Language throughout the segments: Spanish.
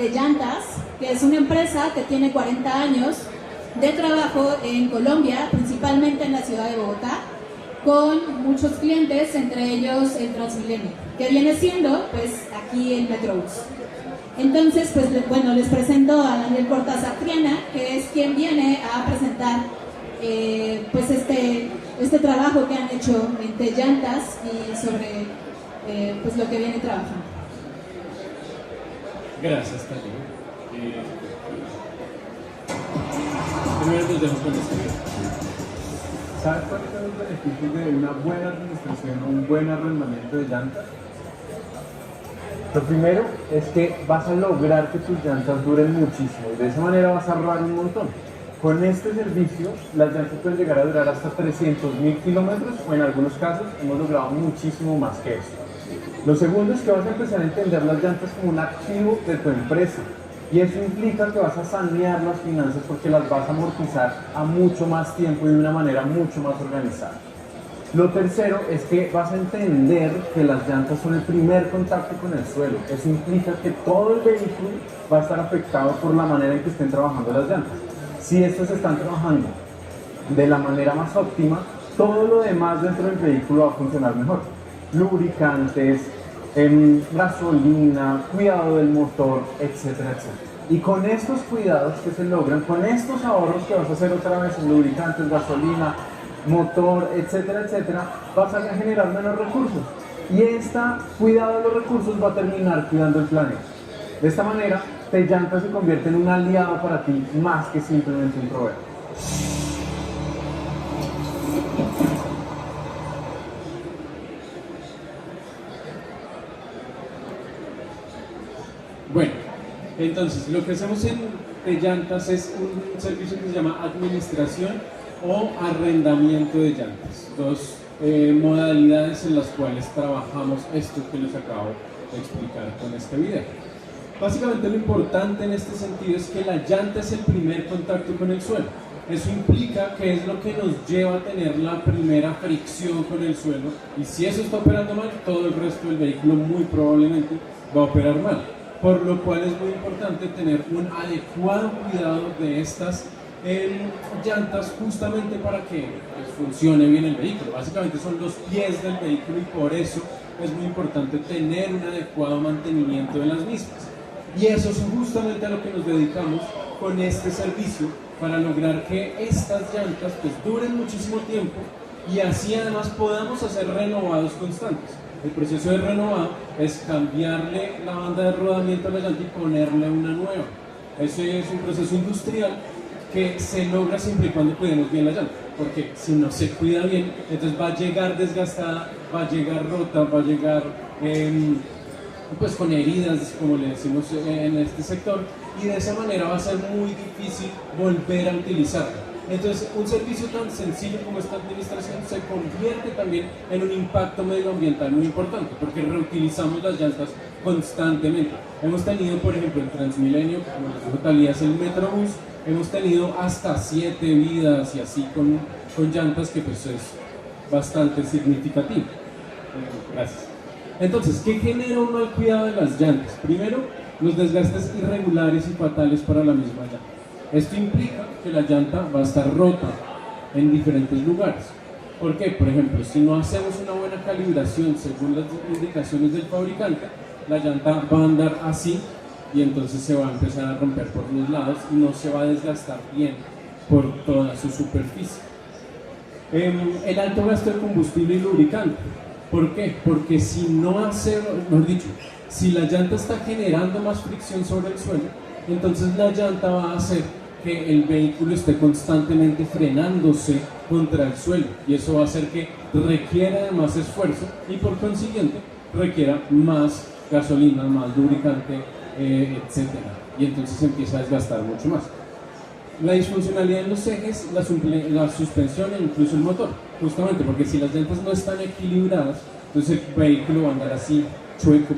de Llantas, que es una empresa que tiene 40 años de trabajo en Colombia, principalmente en la ciudad de Bogotá, con muchos clientes, entre ellos el Transmilenio, que viene siendo pues aquí el Metrobús. Entonces, pues bueno, les presento a Daniel Cortázar Triana, que es quien viene a presentar pues este trabajo que han hecho en Llantas y sobre pues lo que viene trabajando. Gracias, Tati. Primero nos dejamos con este video. ¿Sabes cuáles son los beneficios de una buena administración o un buen arrendamiento de llantas? Lo primero es que vas a lograr que tus llantas duren muchísimo y de esa manera vas a ahorrar un montón. Con este servicio, las llantas pueden llegar a durar hasta 300.000 kilómetros o en algunos casos hemos logrado muchísimo más que eso. Lo segundo es que vas a empezar a entender las llantas como un activo de tu empresa y eso implica que vas a sanear las finanzas porque las vas a amortizar a mucho más tiempo y de una manera mucho más organizada. Lo tercero es que vas a entender que las llantas son el primer contacto con el suelo. Eso implica que todo el vehículo va a estar afectado por la manera en que estén trabajando las llantas. Si estas están trabajando de la manera más óptima, todo lo demás dentro del vehículo va a funcionar mejor. Lubricantes, gasolina, cuidado del motor, etcétera, etcétera. Y con estos cuidados que se logran, con estos ahorros que vas a hacer otra vez en lubricantes, gasolina, motor, etcétera, etcétera, vas a generar menos recursos. Y este cuidado de los recursos va a terminar cuidando el planeta. De esta manera, Llantas se convierte en un aliado para ti más que simplemente un proveedor. Bueno, entonces lo que hacemos en Llantas es un servicio que se llama administración o arrendamiento de llantas. Dos modalidades en las cuales trabajamos esto que les acabo de explicar con este video. Básicamente lo importante en este sentido es que la llanta es el primer contacto con el suelo. Eso implica que es lo que nos lleva a tener la primera fricción con el suelo y si eso está operando mal, todo el resto del vehículo muy probablemente va a operar mal. Por lo cual es muy importante tener un adecuado cuidado de estas llantas justamente para que pues, funcione bien el vehículo. Básicamente son los pies del vehículo y por eso es muy importante tener un adecuado mantenimiento de las mismas. Y eso es justamente a lo que nos dedicamos con este servicio para lograr que estas llantas pues, duren muchísimo tiempo y así además podamos hacer renovados constantes. El proceso de renovado es cambiarle la banda de rodamiento a la llanta y ponerle una nueva. Ese es un proceso industrial que se logra siempre y cuando cuidemos bien la llanta, porque si no se cuida bien, entonces va a llegar desgastada, va a llegar rota, va a llegar pues con heridas, como le decimos en este sector, y de esa manera va a ser muy difícil volver a utilizarla. Entonces, un servicio tan sencillo como esta administración se convierte también en un impacto medioambiental muy importante, porque reutilizamos las llantas constantemente. Hemos tenido, por ejemplo, el Transmilenio, como les dijo Talía, es el Metrobús, hemos tenido hasta 7 vidas y así con llantas que pues es bastante significativo. Gracias. Entonces, ¿qué genera un mal cuidado de las llantas? Primero, los desgastes irregulares y fatales para la misma llanta. Esto implica que la llanta va a estar rota en diferentes lugares. ¿Por qué? Por ejemplo, si no hacemos una buena calibración según las indicaciones del fabricante, la llanta va a andar así y entonces se va a empezar a romper por los lados y no se va a desgastar bien por toda su superficie. El alto gasto de combustible y lubricante. ¿Por qué? Porque si no hacemos, mejor dicho, si la llanta está generando más fricción sobre el suelo, entonces la llanta va a hacer que el vehículo esté constantemente frenándose contra el suelo y eso va a hacer que requiera de más esfuerzo y por consiguiente requiera más gasolina, más lubricante, etc. Y entonces empieza a desgastar mucho más. La disfuncionalidad en los ejes, la suspensión e incluso el motor, justamente porque si las llantas no están equilibradas, entonces el vehículo va a andar así chueco,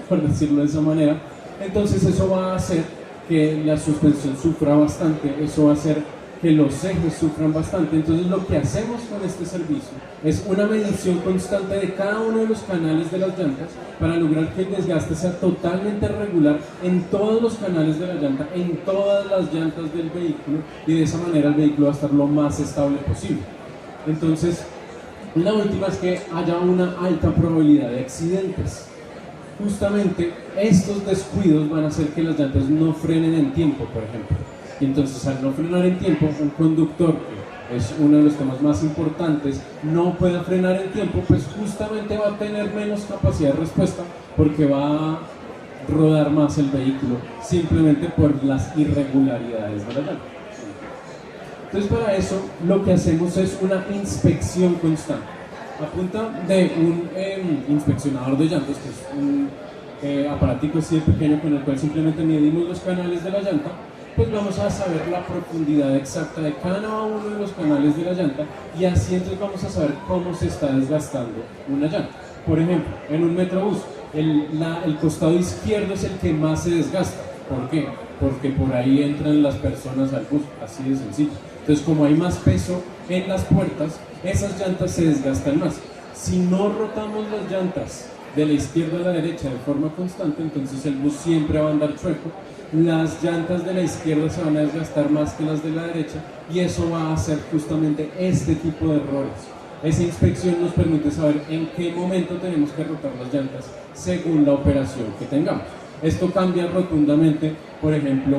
por decirlo de esa manera. Entonces eso va a hacer que la suspensión sufra bastante, eso va a hacer que los ejes sufran bastante. Entonces lo que hacemos con este servicio es una medición constante de cada uno de los canales de las llantas para lograr que el desgaste sea totalmente regular en todos los canales de la llanta, en todas las llantas del vehículo, y de esa manera el vehículo va a estar lo más estable posible. Entonces, la última es que haya una alta probabilidad de accidentes. Justamente estos descuidos van a hacer que las llantas no frenen en tiempo, por ejemplo. Y entonces, al no frenar en tiempo, un conductor, que es uno de los temas más importantes, no pueda frenar en tiempo, pues justamente va a tener menos capacidad de respuesta porque va a rodar más el vehículo simplemente por las irregularidades de la llanta. Entonces, para eso lo que hacemos es una inspección constante. A punta de un inspeccionador de llantas, que es un aparatico así de pequeño con el cual simplemente medimos los canales de la llanta, pues vamos a saber la profundidad exacta de cada uno de los canales de la llanta, y así entonces vamos a saber cómo se está desgastando una llanta. Por ejemplo, en un Metrobús, el costado izquierdo es el que más se desgasta. ¿Por qué? Porque por ahí entran las personas al bus, así de sencillo. Entonces, como hay más peso en las puertas, esas llantas se desgastan más. Si no rotamos las llantas de la izquierda a la derecha de forma constante, entonces el bus siempre va a andar chueco. Las llantas de la izquierda se van a desgastar más que las de la derecha, y eso va a hacer justamente este tipo de errores. Esa inspección nos permite saber en qué momento tenemos que rotar las llantas según la operación que tengamos. Esto cambia rotundamente, por ejemplo,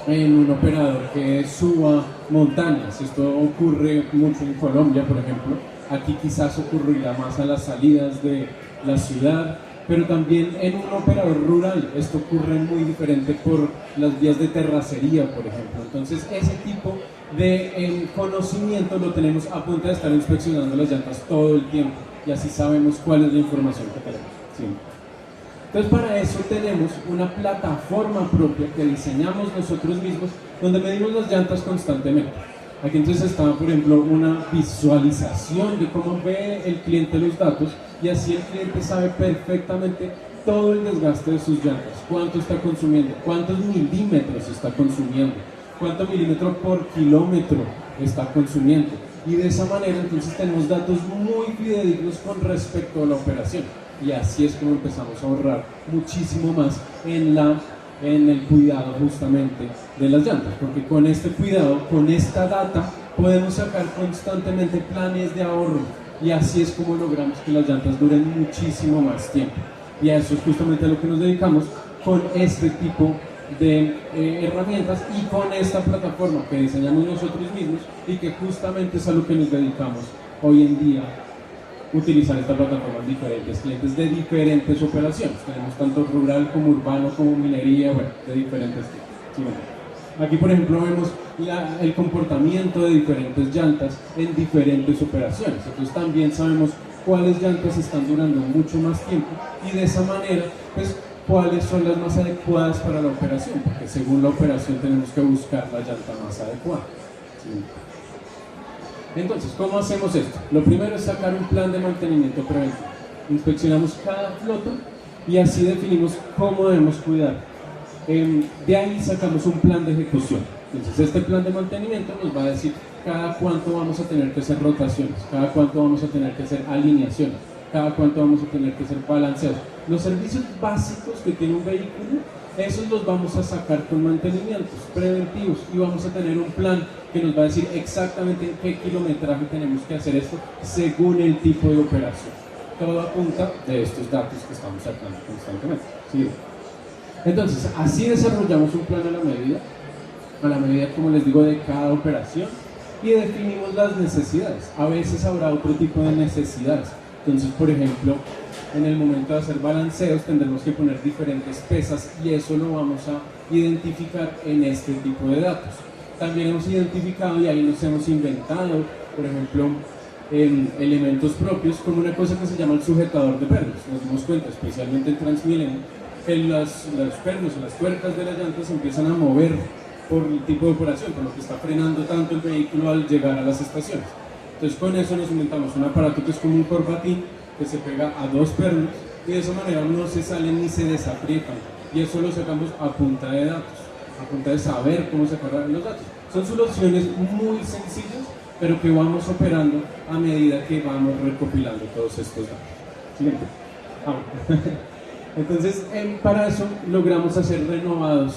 en un operador que suba montañas. Esto ocurre mucho en Colombia, por ejemplo. Aquí quizás ocurrirá más a las salidas de la ciudad, pero también en un operador rural esto ocurre muy diferente por las vías de terracería, por ejemplo. Entonces, ese tipo de conocimiento lo tenemos a punto de estar inspeccionando las llantas todo el tiempo, y así sabemos cuál es la información que tenemos siempre. Entonces, para eso tenemos una plataforma propia que diseñamos nosotros mismos, donde medimos las llantas constantemente. Aquí entonces está, por ejemplo, una visualización de cómo ve el cliente los datos, y así el cliente sabe perfectamente todo el desgaste de sus llantas, cuánto está consumiendo, cuántos milímetros está consumiendo, cuánto milímetro por kilómetro está consumiendo. Y de esa manera entonces tenemos datos muy fidedignos con respecto a la operación. Y así es como empezamos a ahorrar muchísimo más en el cuidado justamente de las llantas, porque con este cuidado, con esta data, podemos sacar constantemente planes de ahorro, y así es como logramos que las llantas duren muchísimo más tiempo. Y a eso es justamente a lo que nos dedicamos con este tipo de herramientas y con esta plataforma que diseñamos nosotros mismos, y que justamente es a lo que nos dedicamos hoy en día, utilizar esta plataforma en diferentes clientes de diferentes operaciones. Tenemos tanto rural como urbano como minería, bueno, de diferentes tipos. ¿Sí? Aquí, por ejemplo, vemos el comportamiento de diferentes llantas en diferentes operaciones. Entonces también sabemos cuáles llantas están durando mucho más tiempo, y de esa manera, pues, cuáles son las más adecuadas para la operación, porque según la operación tenemos que buscar la llanta más adecuada. ¿Sí? Entonces, ¿cómo hacemos esto? Lo primero es sacar un plan de mantenimiento preventivo. Inspeccionamos cada flota y así definimos cómo debemos cuidar. De ahí sacamos un plan de ejecución. Entonces, este plan de mantenimiento nos va a decir cada cuánto vamos a tener que hacer rotaciones, cada cuánto vamos a tener que hacer alineaciones, cada cuánto vamos a tener que hacer balanceos. Los servicios básicos que tiene un vehículo, esos los vamos a sacar con mantenimientos preventivos, y vamos a tener un plan que nos va a decir exactamente en qué kilometraje tenemos que hacer esto según el tipo de operación. Todo a punta de estos datos que estamos sacando constantemente. ¿Sí? Entonces, así desarrollamos un plan a la medida, como les digo, de cada operación, y definimos las necesidades. A veces habrá otro tipo de necesidades. Entonces, por ejemplo, en el momento de hacer balanceos tendremos que poner diferentes pesas, y eso lo vamos a identificar en este tipo de datos. También hemos identificado, y ahí nos hemos inventado, por ejemplo, elementos propios, como una cosa que se llama el sujetador de pernos. Nos dimos cuenta, especialmente en Transmilenio, que los pernos o las tuercas de las llantas se empiezan a mover por el tipo de operación, por lo que está frenando tanto el vehículo al llegar a las estaciones. Entonces, con eso nos inventamos un aparato que es como un corbatín que se pega a dos pernos, y de esa manera no se salen ni se desaprietan, y eso lo sacamos a punta de datos, a punta de saber cómo sacar los datos. Son soluciones muy sencillas, pero que vamos operando a medida que vamos recopilando todos estos datos. Siguiente. Entonces, para eso logramos hacer renovados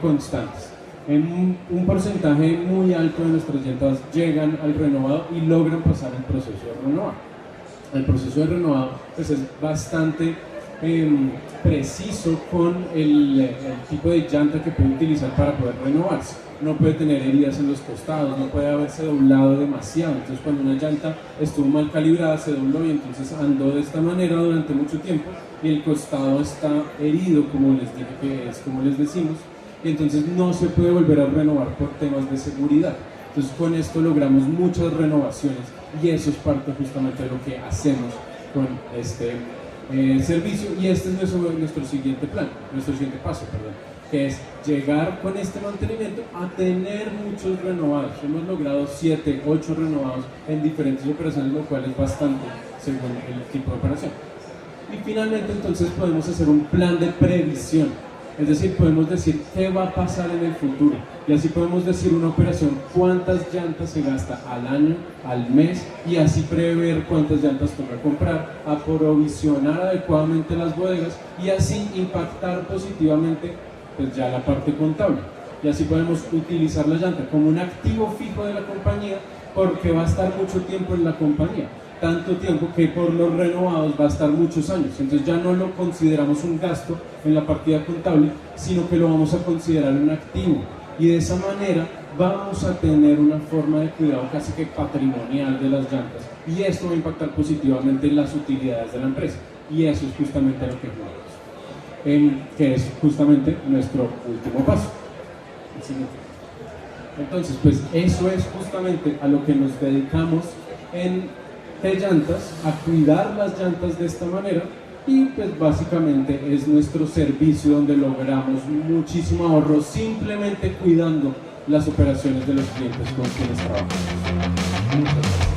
constantes. En un porcentaje muy alto de nuestras llantas llegan al renovado y logran pasar el proceso de renovado. El proceso de renovado pues, es bastante preciso con el tipo de llanta que puede utilizar para poder renovarse. No puede tener heridas en los costados, no puede haberse doblado demasiado. Entonces cuando una llanta estuvo mal calibrada se dobló y entonces andó de esta manera durante mucho tiempo y el costado está herido, como les dije que es como les decimos, y entonces no se puede volver a renovar por temas de seguridad. Entonces con esto logramos muchas renovaciones y eso es parte justamente de lo que hacemos con este servicio, y este es nuestro siguiente plan, nuestro siguiente paso, perdón, que es llegar con este mantenimiento a tener muchos renovados. Hemos logrado 7, 8 renovados en diferentes operaciones, lo cual es bastante según el tipo de operación. Y finalmente entonces podemos hacer un plan de previsión, es decir, podemos decir qué va a pasar en el futuro, y así podemos decir una operación cuántas llantas se gasta al año, al mes, y así prever cuántas llantas toca comprar, aprovisionar adecuadamente las bodegas y así impactar positivamente pues ya la parte contable. Y así podemos utilizar la llanta como un activo fijo de la compañía, porque va a estar mucho tiempo en la compañía, tanto tiempo que por los renovados va a estar muchos años. Entonces ya no lo consideramos un gasto en la partida contable, sino que lo vamos a considerar un activo, y de esa manera vamos a tener una forma de cuidado casi que patrimonial de las llantas, y esto va a impactar positivamente en las utilidades de la empresa, y eso es justamente lo que jugamos, que es justamente nuestro último paso. El siguiente. Entonces, pues eso es justamente a lo que nos dedicamos en T-Llantas, a cuidar las llantas de esta manera, y pues básicamente es nuestro servicio donde logramos muchísimo ahorro simplemente cuidando las operaciones de los clientes con quienes trabajamos. Muchas gracias.